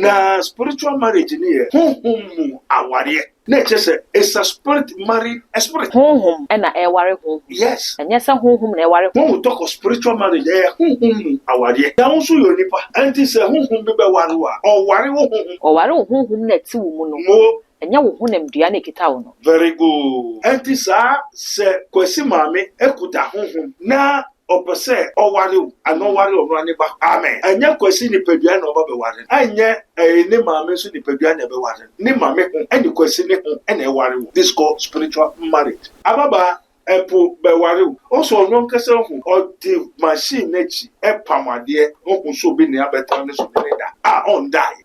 na spiritual marriage ni ye honhom aware na chese is a spirit married a spirit honhom na ware honhom yes enye se honhom na ware honhom talk of spiritual marriage honhom aware ya nso yo nipa anti se honhom be ware wa o ware honhom o ware honhom na ti wo mu no enye wo honam dua na kita wo no very good anti sa se kwesi maame ekuta honhom na opese oware anoware omrani ba amen anya kwesi ni pedua na oba be ware anya ni maame so ni pedua na be ware ni maame ho ani kwesi ni ho na e ware this called spiritual marriage ababa epo be ware also no nkese ho o di machine nachi e pamade o so bi ni abeta ne so ni da on die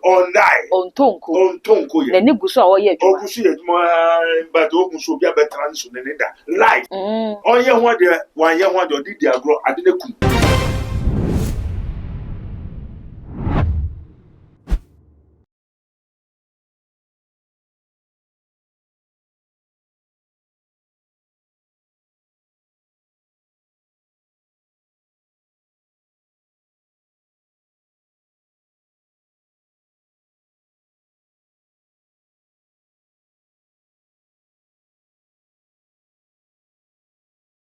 ontonko ye na ni guso a wo ye adwuma ogusu ye adwuma ba do so bi abeta ne so ni da life onye ho de wanye ho de odi agro ade ne kum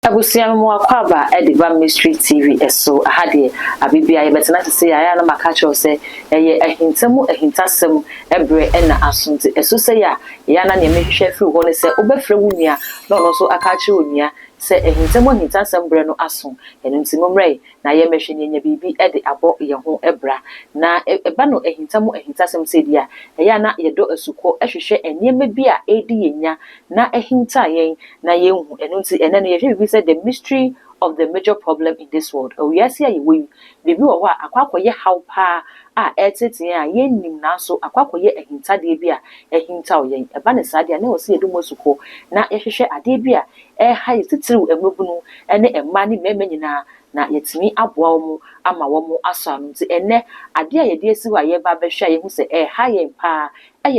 abusia mu akwaba ediva mystery tv eso ahade abibia ye betena te se ya na maka cho se eye ahintasem ebre na asonte eso se ya na ne mehwehwe firi ho ne se obefre wunua no no so aka che wunua se ahintasem bre no aso eno ntimomre na ye mehwe ne nya bibi ede abo ye ho ebra na eba no ahintasem se dia ya na ye do asuko ehwehwe eniema bi a edi yenya na ahinta yen na ye hu eno nti ene no ye hwe bibi the mystery of the major problem in this world. We are see we baby wa akwakoye how pa a etete a yennim na so akwakoye ehinta de bi a ehinta oyen eba ne sade a na o se edu mosuko na yehwehwe ade bi a ha yititiru emebunu ene emma ni mema nyina na yetimi aboa mu ama wo mu aso anu nti ene ade a yede esi wa ye ba behwa ye hu se ha ye pa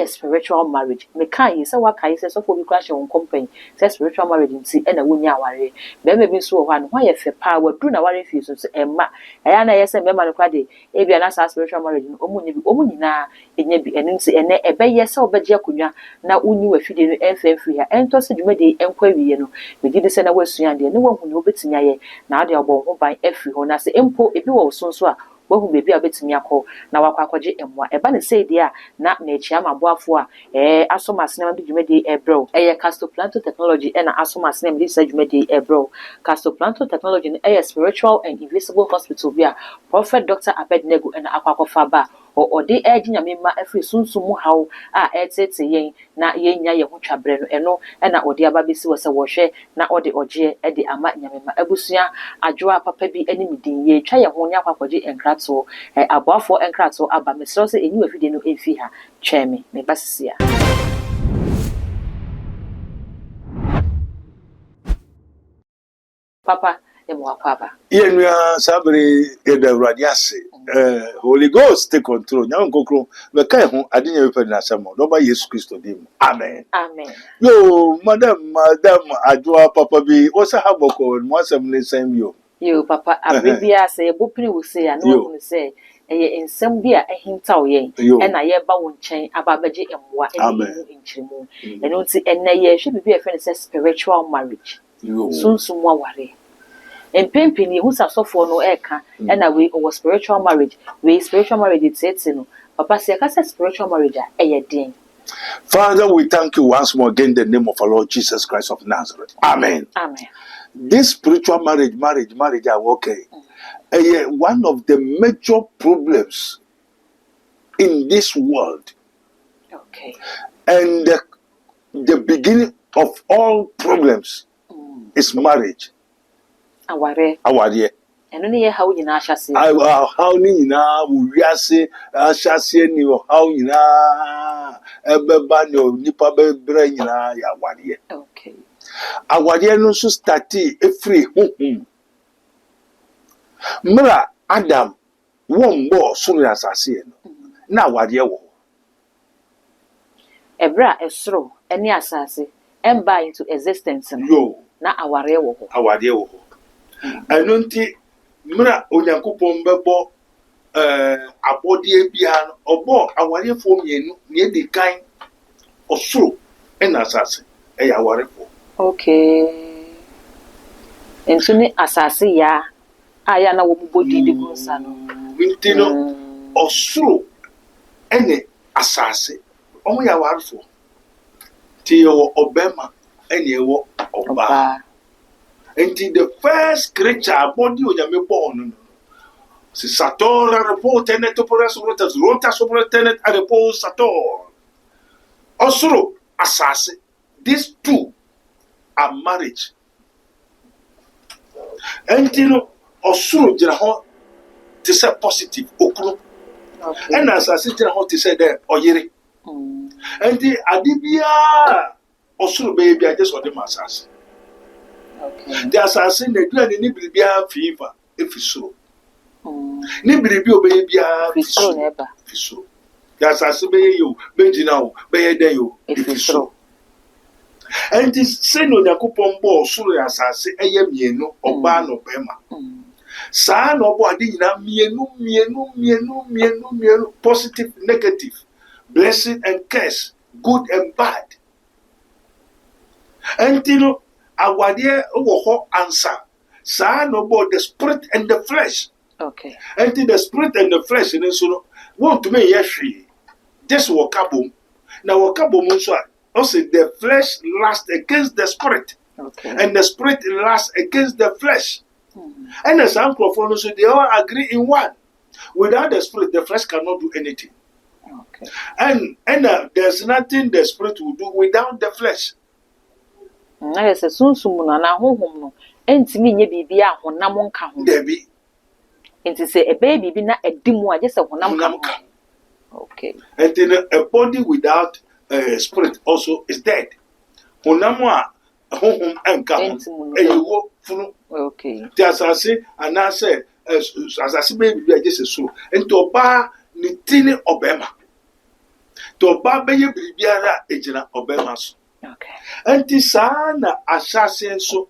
spiritual marriage me kan yi se wa kai se so for bi crash on company se spiritual marriage nti ena wonya aware be bi so wo ha no ho ye fe pa wa du na ware fi so emma ya na ye se me ma no kwade e bia na sa spiritual marriage no omunyina enya bi enu nti ene ebe ye se obeje akonwa na unyi wa fide no emfa mfiri ha ento se dwumade enkwa wiye no me gidi se na wasua de ne wahu ne obetinya ye na ade obon ho ban afiri ho na se empo ebi wo so a wahu bebi a betimi akọ na wakwakoje emwa eba ne say dia na echi amaboafo a asomasene ma dwumade ebro Castoplanto technology na asomasene ma disa dwumade ebro Castoplanto technology no spiritual and invisible hospital bia Prophet Dr. Abednego na akwakofa ba ode eginyamema afri sunsumu haw a etete yen na yenya ye ho twabre no eno na ode ababesi wo se wo hwe na ode oje de ama nyamema abusua adwoa papa bi animidin ye twa ye ho nya kwakwaje enkrato aboafo enkrato aba mesro se enyi wafide no efi ha tweme me basisia papa emwakwaba yenua sabri edawradi ase Holy Ghost take control nyan kokro be kai ho ade nya wepa na samo do ba Yesu Kristo dim amen yo madam adwoa papa bi o sa haboko mo asem ne sam yo papa abibia se bopiri wo se ya no wo se eye ensem bi a ehinta oyen na ye ba wo nchen ababaje emwa eni nchirimu eno nti enne ye hwe bibi e fe spiritual marriage sunsun wa ware empempini hu sasofo no eka na we o spiritual marriage it's no papa se ka spiritual marriage eye den. Father, we thank you once more again in the name of our Lord Jesus Christ of Nazareth. Amen. This spiritual marriage are okay. One of the major problems in this world. Okay. And the beginning of all problems is marriage. Aware. Eno ne ye hawo nyina ahyase. How ni nyina wiase ahyase ni how nyina ebeba no nipa bebre nyina ya aware. Okay. Aware no so starti efri honhom. Mra Adam wombo sunu asase no. Na aware wo. Ebra esro eni asase emba into existence no. Na aware wo. Aware wo. Eno nti mra onyankopon bebo abɔdeɛ biara no ɔbɔ awarefoɔ mmienu na edi kan ɔsoro ɛna asase ɛyɛ awarefoɔ. Okay. Nti ne asase ya a ya na wo bobɔ din de gu nsa no. Nti no ɔsoro ɛne asase ɔmo yɛ awarefoɔ. Nti yɛwɔ ɔbɛrima ɛne yɛwɔ ɔbaa. Nti the first creature abɔde onyame bɔɔ no no Sator reportenet operasotas rotas operatenet arepo Sator. Osoro asase. These two are marriage. Entino osoro gyina hɔ te sɛ positive okunu. Ɛna asase gyina hɔ te sɛ dɛ ɔyere. Enti ade biara osoro bɛyɛ bia gye sɛ ɔde ma asase. The asase na aduane ne biribiara fiiva efi soro. Ni biribi obeye bia Fisro neba. Fisro. Ya asase beye yo, begyina wo, beye den yo, fisro. Enti se no Yakopɔn bɔ soro ya asase eye mienu, ɔbaa na ɔbɛrima. Saa na ɔbɔ ade nyina mienu, positive, negative, blessing and curse, good and bad. Enti no awadeɛ wɔ hɔ ansa. Saa na ɔbɔ the spirit and the flesh. Okay. And the spirit and the flesh in so want to make yeshri. This wakabum. Now wakabum also the flesh lusts against the spirit. Okay. And the spirit lusts against the flesh. And as uncle for so they all agree in one. Without the spirit, the flesh cannot do anything. Okay. And there's nothing the spirit will do without the flesh. Na yɛ sɛ sunsum no na honhom no entimi nye biribi a honam nka ho. Debi. Nti sɛ ɛbɛyɛ biribi na ɛdi mu a gye sɛ honam ka ho. Okay. And then a body without spirit also is dead. Honam a honhom nka ho. Eyewo funu. Okay. Ti asase anase asase bɛyɛ biribi a gye sɛ so. Nti ɔbaa ne ti ne ɔbɛrima. Ti ɔbaa bɛyɛ biribiara egyina ɔbɛrima so. Okay. Nti saa na asase nso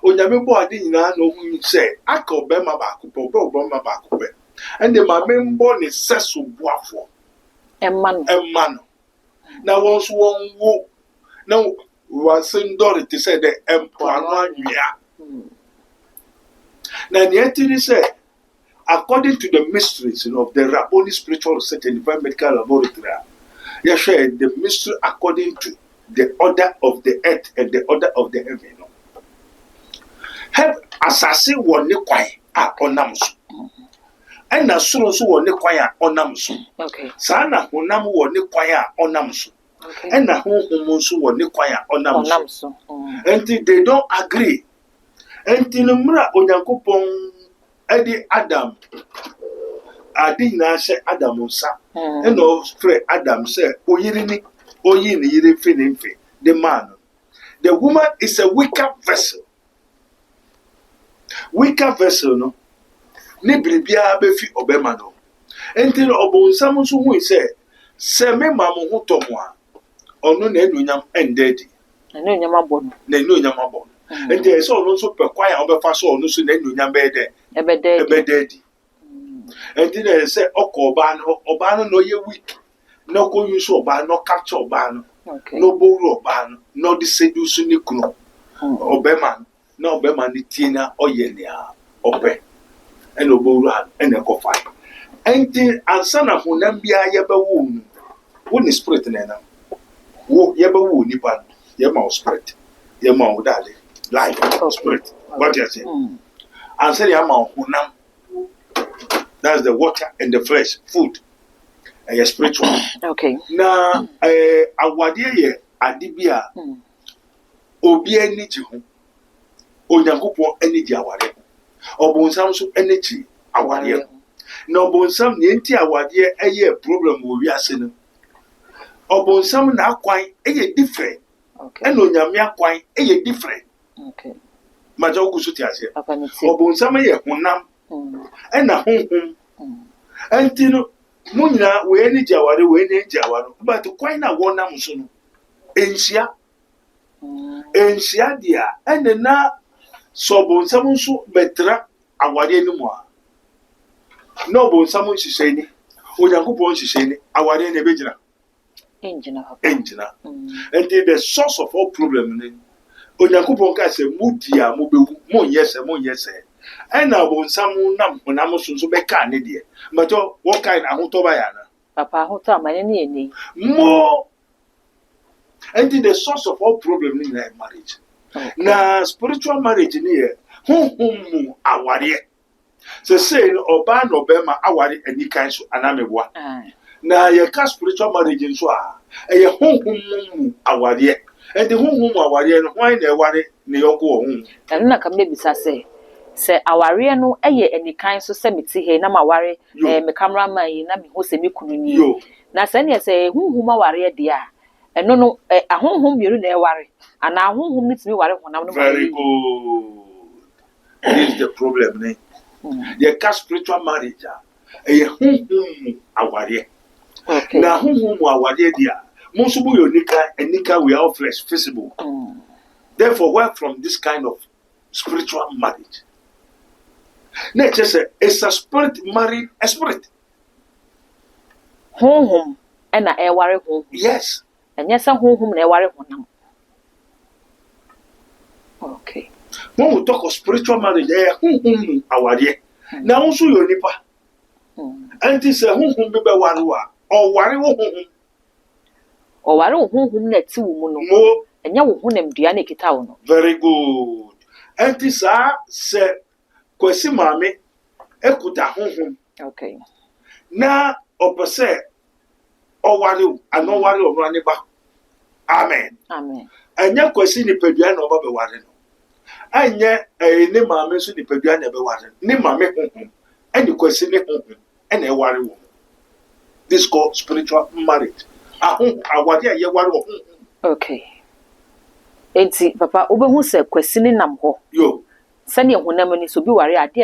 onyame bɔ ade nyinaa na ohun sɛ aka ɔbɛrima baako pɛ ɔbɛrima baako pɛ ɛnde maame mbɔ ne sɛ so boafo Ɛma no na wɔn nso wɔn wo na wɔase ndɔre te sɛ dɛ mpoano anwea na nea ti ni sɛ according to the mysteries of the Rabboni Spiritual Research and Divine Medical Laboratory yɛhwɛ the mystery according to the order of the earth and the order of the heaven. Have asase wɔ ne kwan a ɔnam so. Ɛna soro nso wɔ ne kwan a ɔnam so. Okay. Saa na honam wɔ ne kwan a ɔnam so. Okay. Ɛna honhom nso wɔ ne kwan a ɔnam so. Enti they don't agree. Enti no mmerɛ Onyankopɔn ɛde Adam ade nyinaa hyɛ Adam nsa. Ɛna ɔfrɛ Adam sɛ oyiri ni oyi ne yiri fi ne mfe the man. The woman is a weaker vessel. Weaker vessel no ne biribiara bɛfi ɔbɛrima no. Enti no ɔbɔnsam nso hu sɛ me ma mo ho tɔ mo a ɔno na anuonyam ɛnda adi. Na anuonyam abɔ no. Na anuonyam abɔ no. Enti ɛsɛ ɔno nso pɛ kwan a ɔbɛfa so ɔno nso na anuonyam bɛyɛ dɛ. Ɛbɛda adi. Enti na ɛsɛ ɔkɔ ɔbaa no na ɔyɛ weak. Na ɔkɔ use ɔbaa no capture ɔbaa no. Okay. Na ɔbɔwura ɔbaa no na ɔde seduce ne kunu. Ɔbɛrima na ɔbɛrima ne tie na ɔyɛ nea ɔpɛ. Ɛna ɔbɔwura ɛna ɛkɔfa. Enti ansa na honam biara yɛbɛwo no. Wo ne spirit na ɛnam. Wo yɛbɛwo nipa no. Yɛma wo spirit. Yɛma wo dade. Life spirit. What you say? Ansa na yɛma wo honam. That's the water and the flesh, food. Ɛyɛ spiritual. Okay. Na awadeɛ yɛ ade bi a obi ani gye ho. Onyankopɔn ani gye awadeɛ. Ɔbonsam nso ani gye awadeɛ. Na ɔbonsam ne nti awadeɛ ɛyɛ problem wɔ wiase no. Ɔbonsam na akwan ɛyɛ different. Okay. Ɛna onyame akwan ɛyɛ different. Okay. Magya ogu so te aseɛ. Ɔbonsam ɛyɛ honam. Ɛna honhom. Ɛnti no mo nyinaa wei ani gye aware wei ani gye aware. But kwan na wɔnam so no enhyia. Enhyia deɛ ɛna na sɛ ɔbonsam nso bɛtera awadeɛ no mu a No bo nsam nhyehyɛ ni onyankopɔn nhyehyɛ ni aware na ebegyina Engina papa. engina and the source of all problem ni onyankopɔn ka sɛ mudi a mobewu monyɛ sɛ ɛna bo nsam nam honam so nso bɛka ne deɛ mɛtɔ what kind ahotɔ ba ya na Papa ahotɔ amane ne eni. more and the source of all problem ni na marriage na spiritual marriage ni yɛ honhom mu aware sɛ sɛ ɔbaa na ɔbɛrima aware anikan so anameboa na yɛka spiritual marriage nso a ɛyɛ honhom mu aware ɛnti honhom mu aware no hwan na ɛware ne yɔnko wɔ honhom ɛno na kam bisa sɛ aware no ɛyɛ anikan so sɛ mete he na maware me cameraman yi na me ho sɛ me kunu ni na sɛ ne sɛ honhom aware de a ɛno no ahonhom miru na ɛware ana ahonhom ne timi ware honam no very good this is the problem ne yɛka spiritual marriage a ɛyɛ honhom mu aware na honhom mu aware de a mo nso bo yɛ anika we are all flesh visible therefore work from this kind of spiritual marriage na kyerɛ sɛ it's a spirit married a spirit honhom ɛna ɛware honhom yes ɛnyɛ sɛ honhom na ɛware honam okay when we talk of spiritual marriage ɛyɛ honhom mu aware na wo nso yɛ onipa ɛnti sɛ honhom bi bɛware wo a ɔware wo honhom ɔware wo honhom na ɛte wo mu no ɛnyɛ wo honam dua na ɛkita wo no very good ɛnti saa sɛ kwasi maame ekuta honhom okay na ɔpɛ sɛ ɔware wo ana ɔware ɔno ne ba amen ɛnyɛ kwasi nipadua na ɔba bɛware no ɛnyɛ ne maame nso nipadua na ɛbɛware ne maame honhom ɛne kwasi ne honhom ɛna ɛware wo this called spiritual marriage aware a yɛware wɔ honhom okay enti papa obehu sɛ kwasi ne nam hɔ yo sani ehunam ni so bi ware ade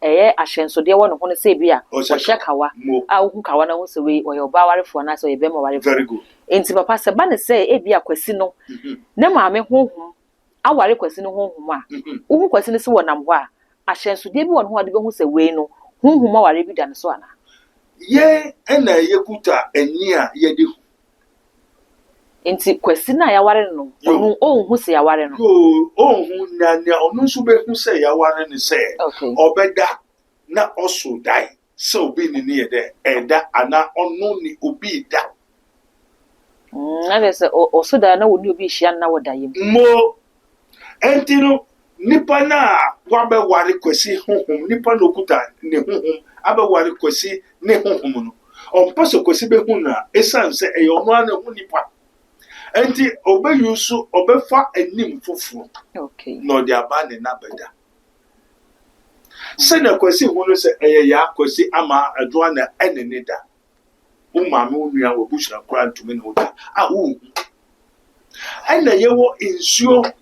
ɛyɛ ahyɛnsode wɔ no ho no sɛ bi a ɔhyɛ kawa a ohu kawa na ho sɛ we ɔyɛ ɔba warefo na sɛ ɔyɛ bɛma warefo very good enti papa sɛ ba ne sɛ ebi akwasi no ne maame honhom aware kwasi no honhom a ohu kwasi no sɛ wɔ nam hɔ a ahyɛnsode bi wɔ no ho ade bɛhu sɛ we no honhom aware bi da ne so ana ye ɛna yɛkuta ani a yɛde enti kwasi na yaware no ɔno ɔnhu sɛ yaware no ɔnhu na ɔno nso bɛhu sɛ yaware no sɛ ɔbɛda na ɔso dai sɛ obi ne ne yɛ dɛ ɛda ana ɔno ne obi da na bɛ sɛ ɔso da na wɔne obi hyia na wɔda yɛ mo enti no nipa na wabɛware kwasi honhom nipa na okuta ne honhom abɛware kwasi ne honhom no ɔmpɛ sɛ kwasi bɛhu na ɛsiane sɛ ɛyɛ ɔno ana ho nipa enti obeyu so obefa anim foforo okay na ɔde aba ne na bɛda sɛ na kwasi hu no sɛ ɛyɛ ya kwasi ama adoa na ɛne ne da wo maame wo nua wo bushra kora ntumi ne wo da a wo ɛna yɛwɔ nsuo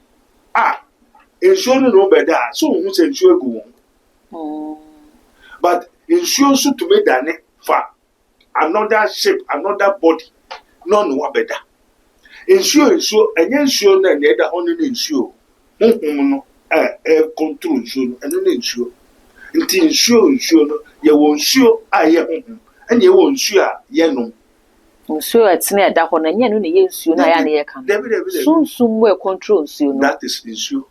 a nsuo no no bɛda so wo hu sɛ nsuo egu wo but nsuo nso tumi da ne fa another shape another body no no wa bɛda nsuo ɛnyɛ nsuo na ɛda hɔ ne nsuo honhom no control nsuo no ɛno ne nsuo nti nsuo no yɛwɔ nsuo a yɛ honhom ɛna yɛwɔ nsuo a yɛ nom nsuo ɛtene ɛda hɔ na nyɛ no ne yɛ nsuo na ya ne yɛ kan sunsun mu control nsuo no that is nsuo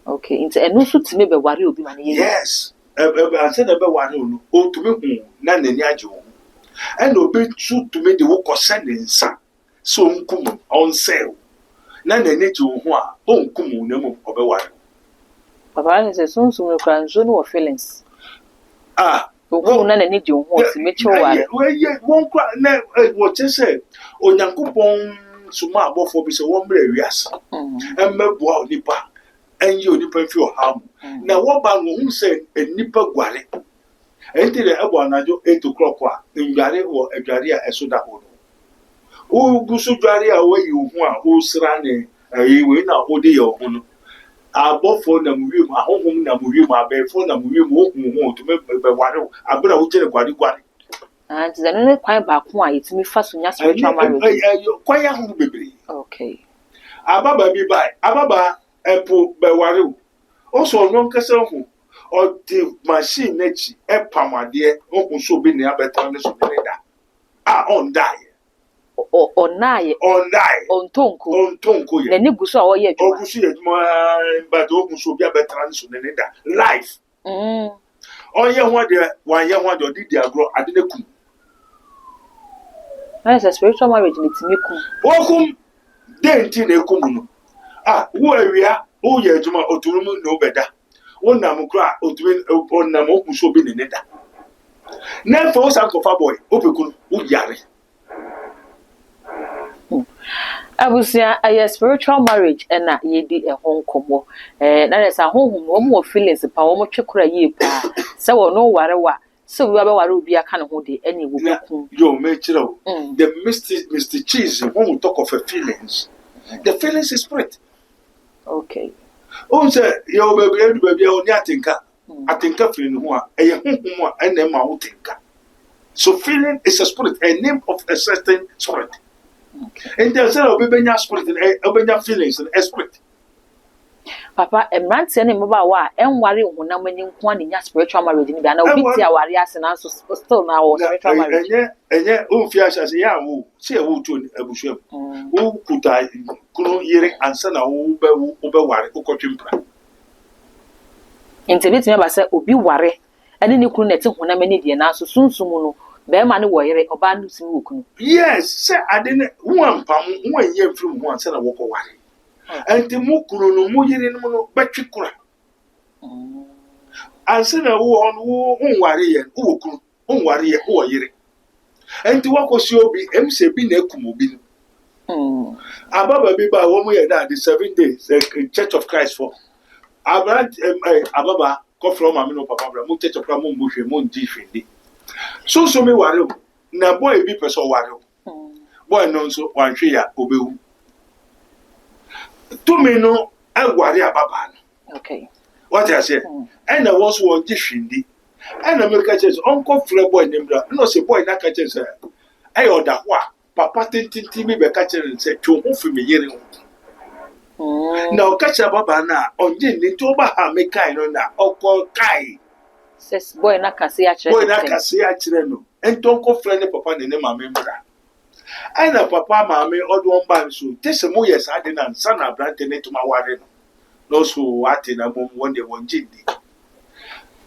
okay nti ɛno nso tumi bɛware obi ma ne yɛ yes ansa na bɛware no ɔtumi hu na n'ani agye wo ɛna obi nso tumi de wo kɔsɛ ne nsa so onkum onsel na n'ani gye wo ho a onkum na mu ɔbɛware papa ne sɛ sunsun kra nso no wɔ feelings okum na n'ani gye wo ho ti me kyew ware wɔn kra na wɔkyɛ sɛ onyankopɔn soma abɔfo bi sɛ wɔn mmerɛ wiase ɛmmɛboa onipa ɛnyɛ onipa mfi ɔha mu na wɔba no hu sɛ enipa guare ɛnti dɛ ɛbɔ anadwo 8 o'clock a ndware wɔ adware a ɛso da hɔ o gu so dware a wɔyi wo ho a o sra ne wei na o de yɛ wo ho no abɔfo na mu wiem ahohom na mu wiem abɛɛfo na mu wiem o hu ho to me bɛware abera wo kyerɛ guare nti zɛ no ne kwan baako a yɛtumi fa so nya spiritual marriage kwan ya ho bebree okay ababa bi bai ababa ɛpo bɛware o so ɔno nkasa ho or the machine nechi e pamade ohun so bi ne abeta ne so ne da on die Onaye ontonko ye na ni guso a woye adwuma ogusu ye adwuma but ohun so bi abeta ne so ne da life oye ho de wan ye ho de odi agro ade ne kum that's a spiritual marriage ni timi kum okum den ti na kum no wo awia wo ye adwuma oturum no beda wonam kra otumi onam ohun so bi ne da na for sankofa boy opekunu wo yare abusia a spiritual marriage na yedi ehonkomo na lesa honhom wo mo feelings pa wo mo twekora ye pa se wo no warewa se wo ba ware obi aka ne ho de ene wo beku yo me kire o the Mr. Cheese when we talk of a feelings the feelings is spirit okay o say yo baby o ni atinka feeling ho a eye honhom a na ma wo tinka so feeling is a spirit a name of a certain spirit. Okay. And there's a obenya spirit and obenya feelings and spirit. Papa, a man saying about what and worry when I'm winning one in your spiritual marriage. And I know worry as an answer still now spiritual marriage. And yet, Fias as a young say a wood to a bush. Who could I couldn't hear and send a over worry who got him. Intimate me by say, Obi worry, and then you couldn't let when I'm in the answer soon soon. Bear warrior or band to yes, sir, I didn't one pound 1 year from once and I walk away. And the Mukuru no Muyin Batricura. And send a war on warrior, who warrior, who are ye. And to walk was your be MC be Nekumubin. Ababa be by 1 year that the 7 days, the Church of Christ for. Ababa, come from Amino Papa, Church of Ramon Bush, Moon Diffindi. So me worry na boy be person worry boy no so wan hwe ya obewu to me no I worry ababa no okay what I say and I was one diffindi and America says uncle free boy nembra no say boy na ka say I order ho papa tintin me be ka chere say twu ho fi me yere na o ka chere baba na onje ni to ba ha me kai no na okọ kai says boy na kasi a chere boy na kasi a chere no ento ko frɛ ne papa ne maame mbra ana papa maame odo mba so tese mo yes ade na sana brante ne tuma ware no so ate na mom wonde wonjindi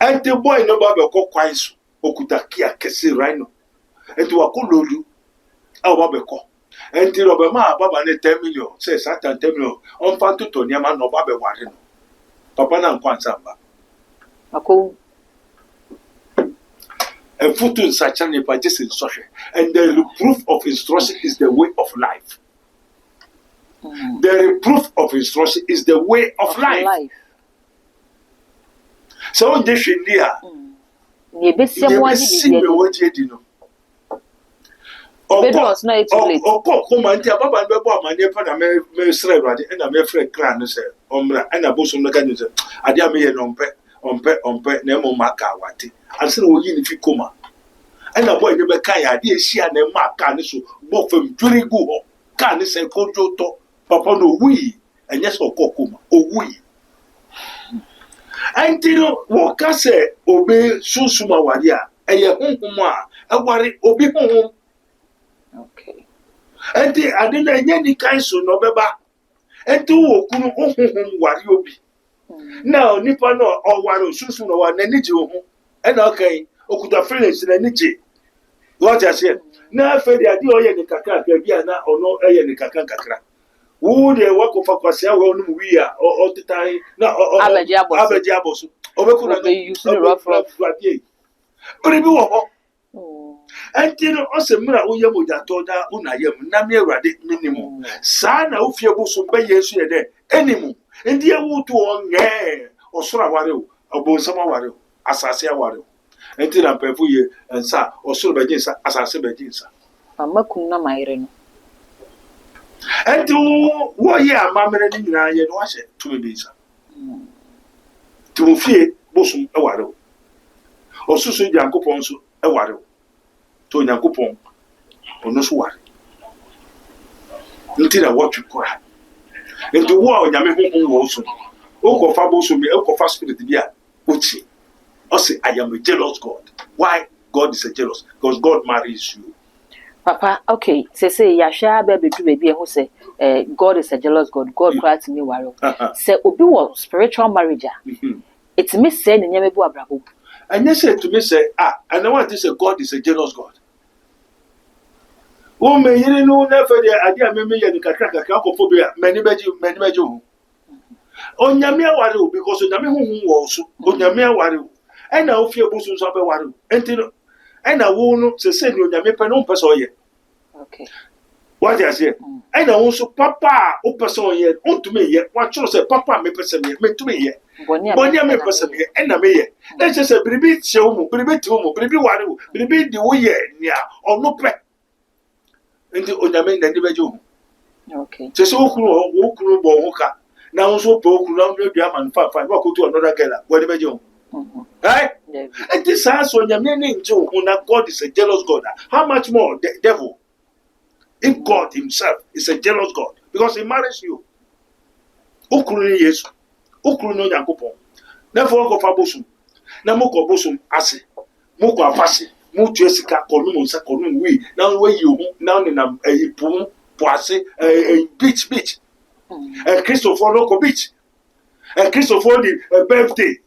ente boy no ba be ko kwan so okuta kia kese right no ente wa ko lolu a ba be ko ente ro be ma baba ne 10 million say satan 10 million on fa to ni ma no ba be ware no papa na nkwansa ba ako and foot in such an just instruction. And the reproof of instruction is the way of life. The reproof of instruction is the way of life. So on this India, ompe na mo maka wate anse na oyi ni fi koma ena boy ne be kan ya de ehia na maka ne so bo fam twiri gu ho kan ne se kojo to papa no wi enye so kokoma owi antino wo ka se obe susuma wari a eye honhom a eware obi honhom okay enti ade na enye ni kan so no beba enti wo kunu honhom wari obi now nipa no owaro susu no wa na niji ho e na okay okuta feelings na niji what I say na fe dia di oye ni kaka ka bia na ono eye ni kaka kakra wo de wako fa kwase a wo no wi a o titai na abeji aboso obeku na use the rough ori bi wo ho antino osemra wo yemu da to da una yem na me awrade minimu sa na wo fie bo so be yesu ye de enimu ndi ewutu onye osura ware o obonsama ware o asase ware o enti na mpafu ye nsa osura bejinsa asase bejinsa amakum na mayire no enti wo ye amamere ni nyina ye no ahye to be nsa to fie bosum ware o osusu jankopon so ware o to nyankopon ono so ware enti na watch kura enti wo onyame honhom wo so o ko fa bo so mi o ko fa spirit bia ochi say, I am a jealous God. Why God is a jealous? Because God marries you. Papa, okay, say Yasha baby do baby who say God is a jealous God. God cried to me worry. Say obi was spiritual marriage. It's me saying in Yamebu Abrabo. And you say to me, say, and I want to say God is a jealous God. Oh, may you know never the idea maybe and the many beju. On Yamia Waru, because Yami who was on Yamia Waru. And now fear Busu Sabe Waru. And I won't say you Yami Penon Pasoye. Okay. What I say? And I also Papa, Opason yet, on to me yet. What you say, Papa, me person yet, me to me yet. Bonia me person yet, and I may. Let's just say, Bribi, Shomu, Bribi Tumu, Bribi Waru, Bribi the way, yeah, or no pet. And the Onamin and the Okay. Just Okuru Bohoka. Now so Poku, and Papa, walk to another girl, whatever you. Right? And this house when you're meaning to God is a jealous God. How much more the devil? If God himself is a jealous God, because he marries you. Ukuru Yesu. Ukuru no Yakupon. Therefore, go for Bosum. Namoko Bosum Ase. Moko Afasi. Mu Jessica Column Sacolum we. Now where you now in a pool, Poise, a beach. A Christopher local beach. A Christopher the birthday.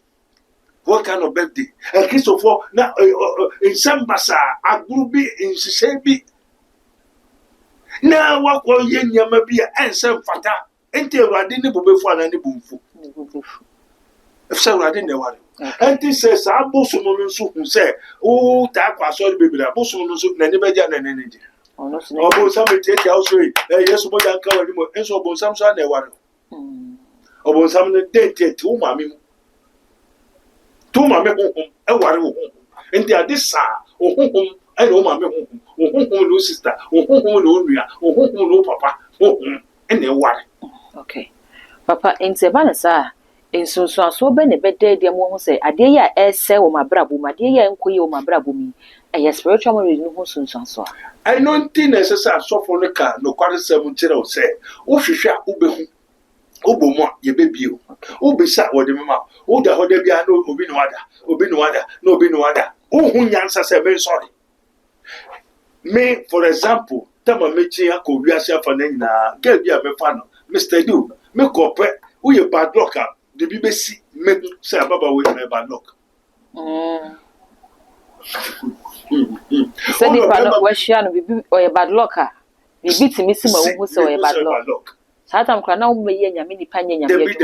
What kind of birthday? A Christopher now in Sambasa, a groupie in Sisebi. Now what will you be and some fata? Until I didn't be for any boomful. If so, I didn't know. And this says, I bosom who say, oh, that was all baby, I bosom anybody and energy. Or somebody take out, yes, more than cover him, and so about some son, they were. Or some dead to mammy. To mammy, and what? And they are this, sir, or whom I know mammy, who no sister, who no papa, and they were. Okay. Papa, in Savannah, in so bene bedde de mo say ade ya ese wo mabrabo ma de ya enkoye wo mabrabo mi e spiritual marriage no ho sunsun so I don't think necessary so for the car no kware 70 say wo hwehwe ubehu obomo ye bebio obisa wo de mema wo da ho da bia no obi no wada wo hu nyansa say me sorry me for example tama mechi akowiase afa na nyina girl bia me fa no Mr. Du me kope wo ye bad luck the BBC make say Baba we na bad luck. Say the bad we share no bibi o ye bad luck ah. Bibi ti misi ma wo say o ye bad luck. Satam kra na wo meye nyame nipa nyame Debi.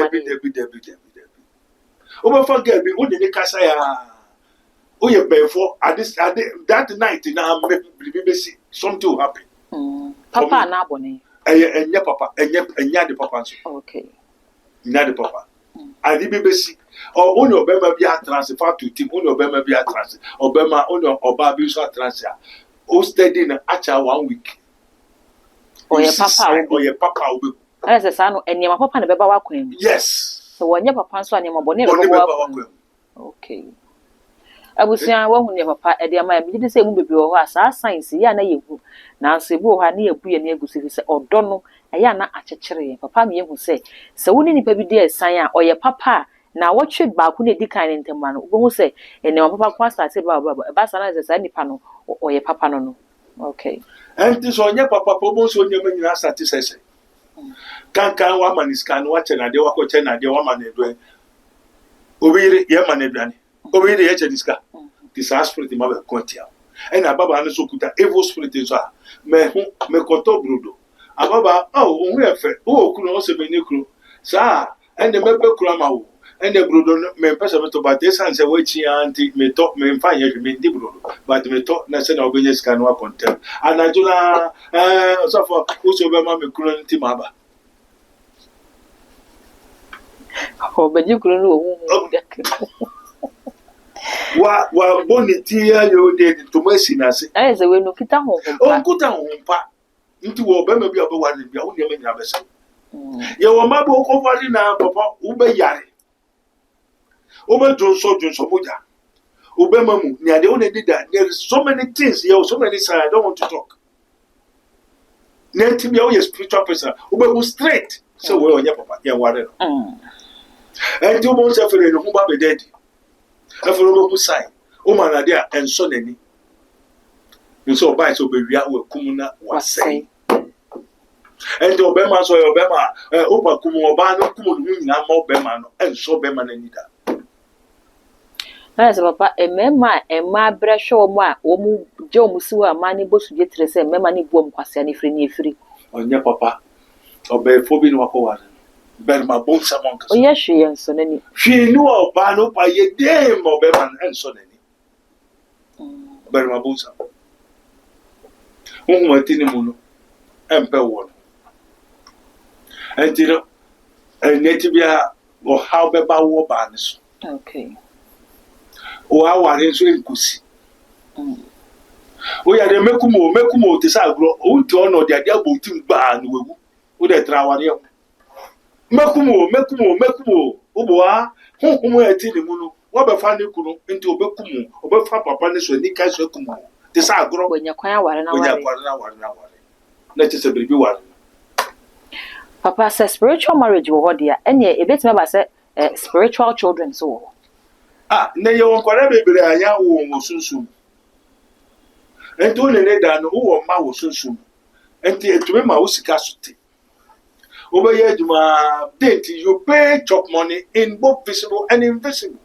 Oba for girl bi wo de kasa ya. O ye before at that night na BBC something will happen. Papa na abone. Enya papa, enya de papa so. Okay. Enya de papa. And BBC or only Obama be a transfer to team, only Obama be a transfer. Obama only Oba be so transfer. O steady na acha 1 week. Or your papa will be. As a son, and your papa never walk him. Yes. So when your papa so and your bonnet okay. I will say I won't never papa at the mind. Did say movie or as science, ya na you. Now say, Bo, I near Buya near Gusi or Dono, a yana at a cherry. Papa me who say, so wouldn't it be dear, Saya, or your papa? Now what should Bakuni decline in the man who say, and your papa was I say, Bassana as any panel or your papa no. Okay. And this on your papa, almost when you mean last satisfaction. Can one man is can watch and I do what and I do one man doing. Obey your man, obey the edge of this car. This aspect the mother quantia. And Ababa and so could evil spirit is me conto brudo. Ababa, oh, we have oh, could also be nuclear. Sir, and the member Krama, and the brudo, me person about this and say, which auntie may talk me fine, you mean the brudo, but me talk national obedience can work on them. And I do not suffer whosoever me couldn't timaba. Oh, but you couldn't know. Wa bonitia yo de to masinase eh ze we no kita ho o kuta ho mpa nti wo be ma bia be ware bia wo ne ma nya bese ye wo ma bo ko fari na papa wo be yare wo be jonso moja wo be mamu ni ade wo ne did that there is so many things here so many side I don't want to talk net bia wo ye spiritual person wo be go straight so we onya papa ye ware no and you mo se fere no ba be dead afro go sign o ma na dia enso nani nso obai so be wia we kum na wasai ende obema so obema oba kum oba no kum no nyina ma obema no enso obema na nida na se papa emema ema brehwe omo a omu je omusiwa amani bosu je tre se emema ni buom kwase na efiri ni efiri onye papa obe fobi no wakwa berma bon samon ka oye hwe enso nani hwe no oba no pa ye dem obema enso nani berma bon samon ohun atini mu no empe wo entiro netibia o how be ba wo ba ne so okay o aware so enkusi o ya de mekumo te sa agro o ti ono de ade abotim gba ni wewu o de traware e mekumo o bo a honhom atini mu no wo be fa ne kunu nti obekumo obefa papa ne so ni kai so kumo te sa agro bonya kwan aware na ware na te se biribi ware papa says spiritual marriage wo hodia enye ebetima ba say spiritual children so na ye won kwara bebere anya wo sunsun ento ne da no wo ma wo sunsun enti etume ma wo sika sote obaye aduma date you pay chop money in both visible and invisible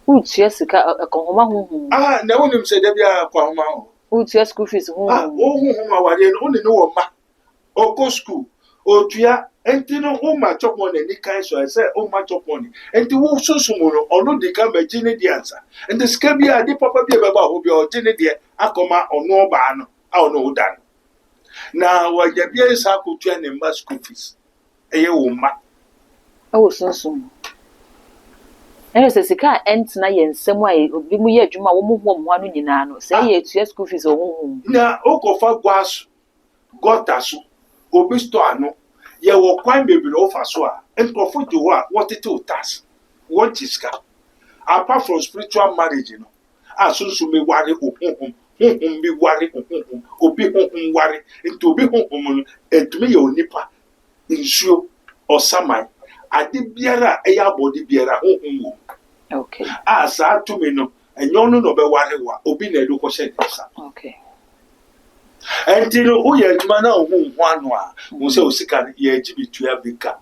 utie sika konhoma honhom na wonim se da bia konhoma ho utie school fees honhom honhom aware no ne wo ma oko school otua enti no wo ma chop money ni kan so say wo ma chop money enti wo sunsun no ono de ka magine di answer enti sika bia de papa bia baba ho bia o gine de akoma ono ba no a ono udan na wa ja bia sa ko tua ne ma school fees eye wo ma wo sunsun se sika entina ye nsem a obi mu ye adwuma wo mu ho mo anu nyina no say ye tua school fees honhom na okofa gwaso gota so obi store no ye wo kwan bebere ofa so a entofo di ho a what tax what is ka apart from spiritual marriage no asunsu me ware honhom bi ware honhom obi honhom ware enti obi honhom no etumi ye onipa nsuo osaman ade biara eya abodi biara honhom wo okay sa tumi no enyo no be ware wa obi na edu ko hye nsa okay entiro uye adwuma na ohun ho anu a wo se osika ye agibitua bika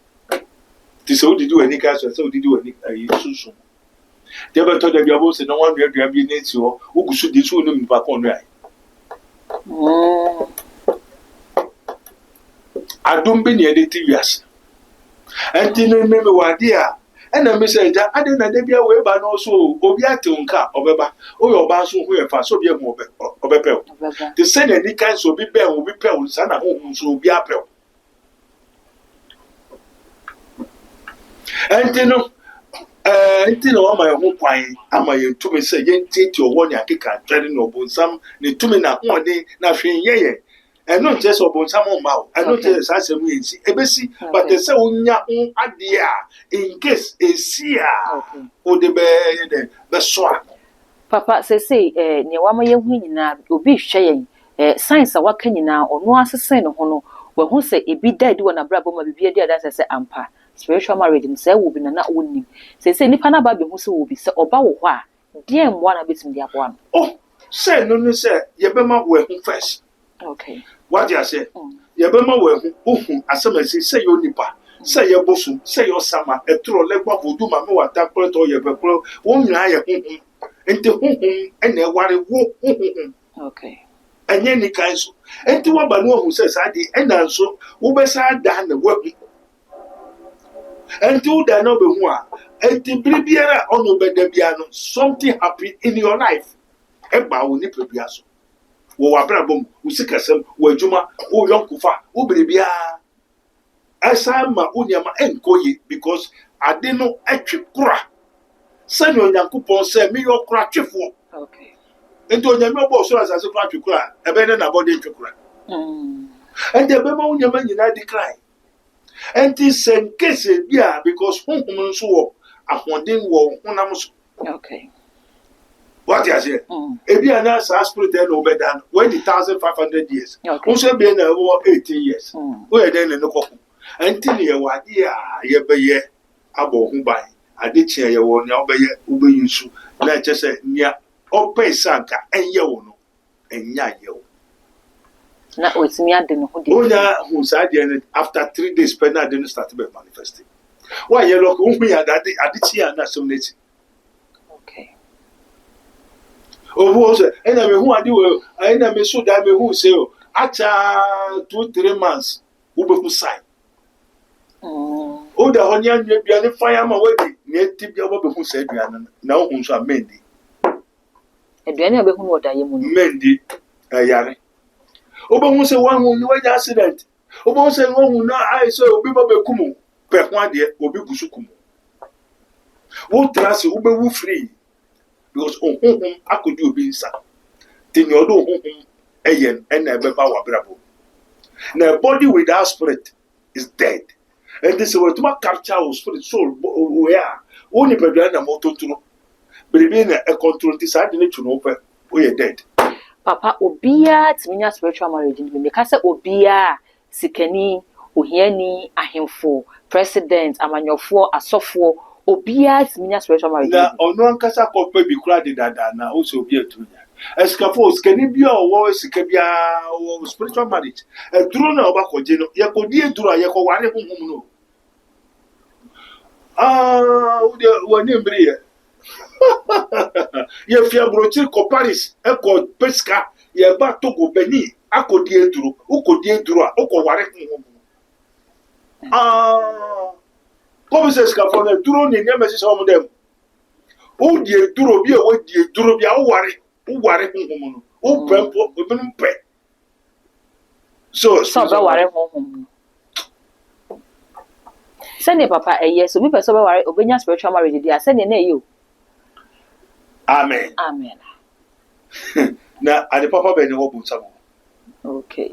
ti se odidi wani ka so se odidi wani ayi sunsun de be to de bia bo se no wan dua bi neti ho ugusu di so no mi pa kon no ai adum bi ne editi wias entino me wadi a ena me se ja ade na de bia we ba no so obi ate nka obeba o yo ba so hu e fa so bia mu obepe the same any kind so obi pe sa na hu so obi ape entino wa ma hu kwan ama ye tumi se ye titi owo ni akeka twere no bonsam ni tumi na ho de na hwen yeye eno nche so bonsam ma o eno nche sa asem yensi ebesi but say onya ade a in case esia o de be so papa say ne wa ma ye hu nyina obi hwe yen science a waka nyina ono asese ne ho no we hu se ebi dad wona brabo ma bibia dia da say ampa spiritual marriage say wo bi na wonni say nipa na ba be hu se wo bi se oba wo ho a die mwa na betim dia bo an say no say ye be ma we hu first okay what you say ye be ma we hu asemasi say yo nipa say ye bosu say yo sama etro legba bodu ma me wata kweto ye be kro wo nyina ye hu enti hu ene ware wo hu okay enye ni kanso enti wa ba no hu say sadi ena so wo be sa da na wa enti wo da na be hu a enti bibiara ono be da bia no something happen in your life e ba wo ni pebia so wo wa brabom wo sikasem wo adwuma wo yonkufa wo biribia asa ma unyama enkoye because ade no atwe kura sani onyankopon se me yo kura twefo okay enti onyame obo so asase kura twekura ebe ne na body twekura enti ebe ma unyama nyina di cry enti sen kese bia because honhom nso wo ahoden wo honam so okay what you say ebi ana sa spirit and obedan when 1500 years unso be na 18 years o ye den ne kokko enti ne ye wade a ye beye abo ho ban ade kyea yɛ wɔ nea wobɛyɛ nsu na ɛkyɛ sɛ nea ɔpɛ sanka ɛnyɛ wo no ɛnya yɛ wo na otimi ade no ho de onya hu saa deɛ no after 3 days pɛ na ade no start bɛ manifesting woayɛ lɔk wohu yɛ ade kyea na asɛm no akyi okay obu sɛ ɛna mehu ade wɔ ɛna meso da mehu sɛ o acha 2-3 months wobɛhu sign o da hɔ ne anwea aduane fire ma wadi na ɛti bia wobɛhu saa aduane no na wohu nso a mendi aduane a wobɛhu no wɔda yɛ mu no mendi ɛyare wobɛhu sɛ woahu ne wanya accident wobɛhu sɛ woahu na ayɛ sɛ obi ba bɛkum pɛ ho adeɛ obi gu so kum wotra se wobɛwu free because honhom akɔdi obi nsa nti nea ɔde honhom ɛyɛ ɛna ɛbɛba w'abrabɔ na body without spirit is dead and this is what ma capture our spirit soul we are only nipadua na motontoro biribi na control this ade ne tuno pɛ we are dead papa obia timinya spiritual marriage ni me ka sɛ obia sikani ohiani ahemfo president amanyɔfo asɔfo obia timinya spiritual marriage na ɔno ankasa kɔpɛ bi kura de dada na o so obia tunya eskafo sikani bia ɔwɔ sika bia ɔwɔ spiritual marriage eduro na ɔba kɔgye no yɛ kɔdi eduro a yɛ kɔ ware honhom no wani mbere yɛ yɛ fia brochi kɔ Paris ɛkɔ pesca yɛ ba Togo Benin akɔdi eduro ukɔdi eduro a ukɔ ware honhom kɔbi sɛ eskafo na eduro ne nyɛ mɛsɛ ɔmo dɛm o di eduro bi a wo di eduro bi a wo ware honhom no o pɛ mpo ebinom pɛ so bɛ ware honhom no sɛne papa ɛyɛ so bi pɛ sɛ bɛ ware obenya spiritual marriage di a sɛne na ɛyɛ o amen na ade papa bɛ ne wɔ bu nsam okay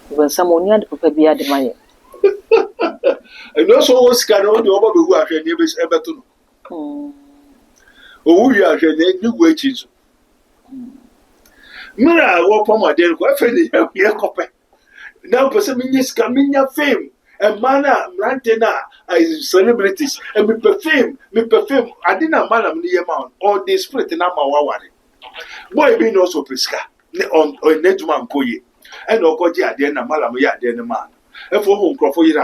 bu nsam oni ade papa bi ade ma yɛ ɛno so wɔ sika no de ɔba bɛhu ahwɛ ne ɛbɛto no owu wi ahwɛ ne gu akyi so mira wɔ pɔm ade no afɛ ne yɛ kɔpɛ na pɛ sɛ menya sika menya fame ɛma na mmerante na celebrities mepɛ fame ade na manam ne yɛ ma or the spirit na ma waware boy bi na ɔsɔ pɛ sika ne adwuma nkɔ yie ɛna ɔkɔgye adeɛ na malam yɛ adeɛ no ma no ɛfɔ ɔhu nkurɔfo yere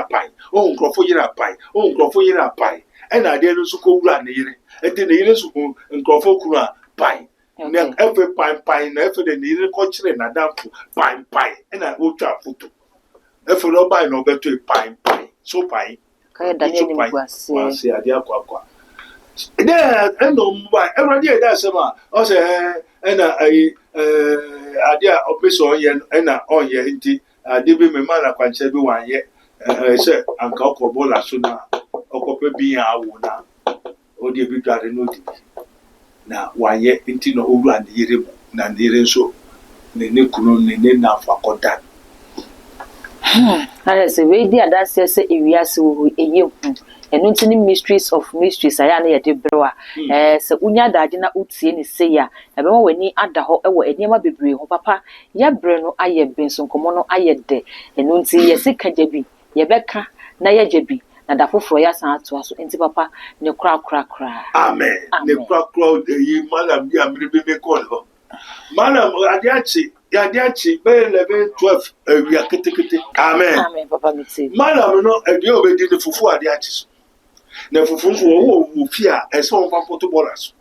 apae ɛna adeɛ no nso kɔwura ne yere ɛnti ne yere nso hu nkurɔfo kunu a pae na ɛfɛ pae na ɛfɛ de ne yere kɔkyerɛ n'adamfo pae ɛna ɔtwa foto ɛfɛ no ɔbae na ɔbɛto pae so pae kaya Daniel ni mbuase adeɛ akɔ ɛdɛ ɛna ɔmba ɛwurade yɛ dɛ asɛm a ɔsɛ ɛna adeɛ a ɔbɛsɛ ɔyɛ ɛna ɔyɛ nti ade bi me ma na kwankyɛ bi wanyɛ sɛ anka ɔkɔ bɔɔla so na ɔkɔpɛ bi a awo na ɔde bi dware no di na wanyɛ nti na ɔwura ne yere mu na ne yere nso ne kunu ne nafa kɔda ayɛ sɛ wei di adanseɛ sɛ ewiase wɔ ɛyɛ hu ɛno nti ne mysteries of mysteries ayɛ na yɛde berɛ a sɛ wonya adagye na wotie ne sei a ɛbɛma w'ani ada hɔ ɛwɔ nneɛma bebree ho papa yɛbrɛ no ayɛ benso nkɔmmɔ no ayɛ dɛ ɛno nti yɛse ka gya bi yɛbɛka na yɛgya bi na da foforɔ yɛasan atoa so nti papa ne korakora amen ne korakora yi malam bi amere bi mekɔɔ hɔ malam ade akyi bɛyɛ 11-12 awia ketekete amen papa mete malam no adeɛ obɛdi ne fufu ade akyi so na fufu nso wɔ fie a ɛsɛ wɔmfa mpoto bɔɔla so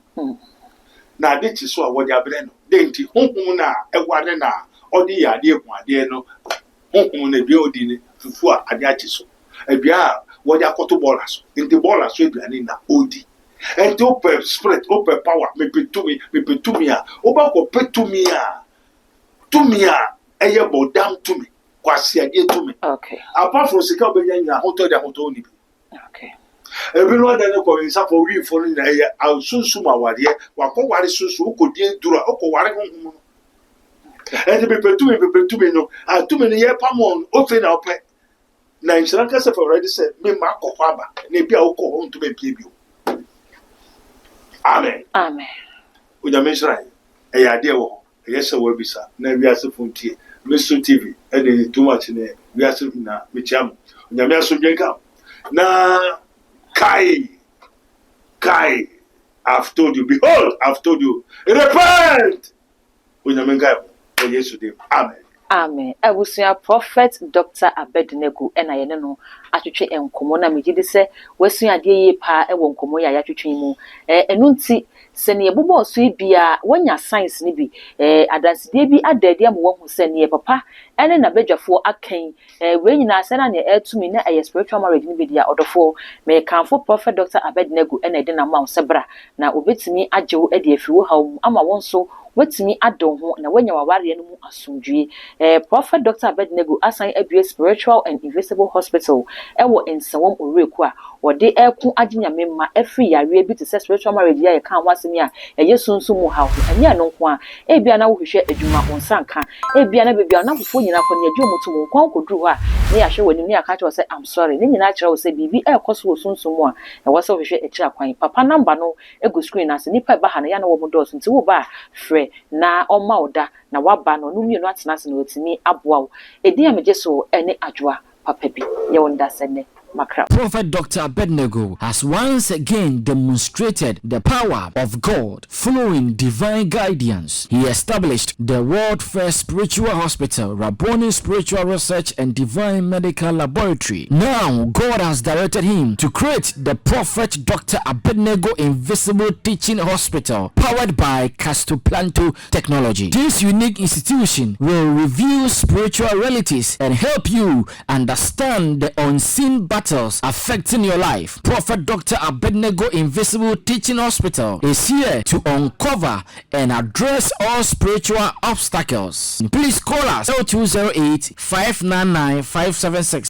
na ade kyi so a wɔde abrɛ no de nti honhom no a ɛware na ɔde yɛ adeɛ hu adeɛ no honhom no aduane odi ne fufu a ade akyi so aduane a wɔde akɔto bɔɔla so nti bɔɔla so aduane na ɔdi nti wopɛ spirit wopɛ power mepɛ tumi a wobɛkɔpɛ tumi a ɛyɛ bɔdam tumi kwasi adeɛ tumi apart from sika wobɛnya nyina ahotɔ de ahotɔ wo ni bi ebi no ada ne kɔ nsafo wiifo no na ɛyɛ asunsum awareɛ wakɔware sunsun wokɔdi aduru a wokɔware honhom no ɛnti mepɛ tumi no atumi no yɛ pamɔ ofe na wopɛ na nhyira nkasa fa awurade sɛ mema akɔ hɔ aba na ebi a wokɔ hɔ ntoma mpie bio amen onyame nhyira ɛyɛ adeɛ wɔ hɔ ɛyɛ sɛ wɔabisa na wiasefo ntie Meso TV ɛde too much ne wiase na mekyia mo onyame asomdwe nka na Kai, I've told you. Behold, I've told you. Repent. Amen. Amen. Ebusia Prophet Dr. Abednego ena ye no atwetwe enkomo na megide se wasua ade ye pa e wo nkomo ya atwetwe mu enu nti se ne bobo so bia wanya science ni bi adanside bi adade am wo hu se ne papa ene na badwafo akan we nyina se na ne etumi na spiritual marriage ni bi dia odofo me kanfo Prophet Dr. Abednego ena de na ma sebra na obetumi agyewo ade afiwo hawo ama won so watimi adon ho na wanya waware no mu asomdwe Prophet Dr. Abednego asan abue spiritual and invisible hospital ewo ensewom oreku a wode eku aginyame ma afri yare bi te spiritual marriage ya kan wasemi a sunsun mu hawo anya no nko a ebia na wo hwehwe adwuma onsanka ebia na bebia na fofo nyina kɔ ne adwuma mutum nkwan koduru ha ne ya hwe wani ne aka kyerɛ sɛ I'm sorry ne nyina kyerɛ wo sɛ bibi ekoso wo sunsun mu a ɛwɔ sɛ hwehwe akira kwan papa number no egu screen ase nipa ba ha na ya na wo mo dɔso nti wo ba frɛ na ọma oda na waba no no mienu atena se na otimi aboa wo edi amegye so ene adwoa papa bi ye wonda sene makra. Prophet Dr. Abednego has once again demonstrated the power of God following divine guidance. He established the world first spiritual hospital, Rabboni Spiritual Research and Divine Medical Laboratory. Now God has directed him to create the Prophet Dr. Abednego Invisible Teaching Hospital powered by Castoplanto technology. This unique institution will reveal spiritual realities and help you understand the unseen battles affecting your life. Prophet Dr. Abednego Invisible Teaching Hospital is here to uncover and address all spiritual obstacles. Please call us 0208 599 576.